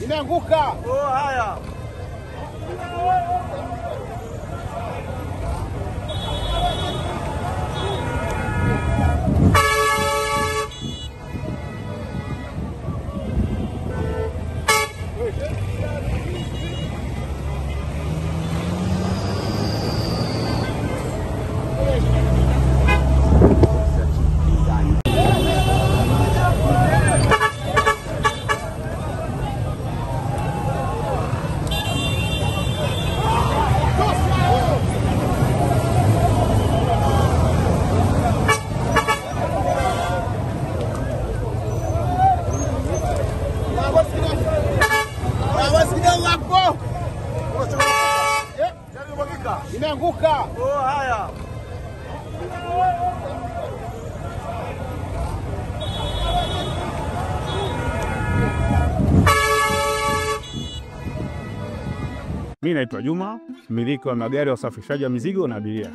Imeanguka. Oh, haya. Imeanguka. Oh, haya. Mimi naitwa Juma, mmiliki wa magari ya usafirishaji wa mizigo na abiria.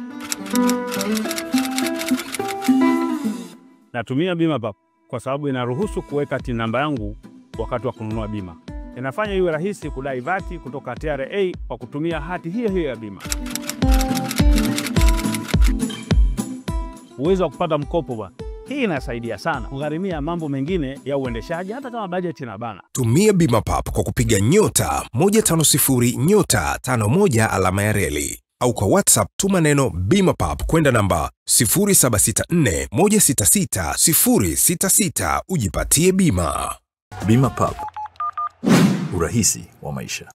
Natumia BimaPapp kwa sababu inaruhusu kuweka TIN namba yangu wakati wa kununua bima. Inafanya iwe rahisi kudai vati kutoka TRA kwa kutumia hati hiyo ya bima. Uwezo wa kupata mkopo bwana. Hii inasaidia sana kugharimia mambo mengine ya uendeshaji hata kama bajeti inabana. Tumia BimaPapp kwa kupiga *150*51 alama ya reli au kwa WhatsApp tuma neno BimaPapp kwenda namba 0764166066 ujipatie bima. BimaPapp, urahisi wa maisha.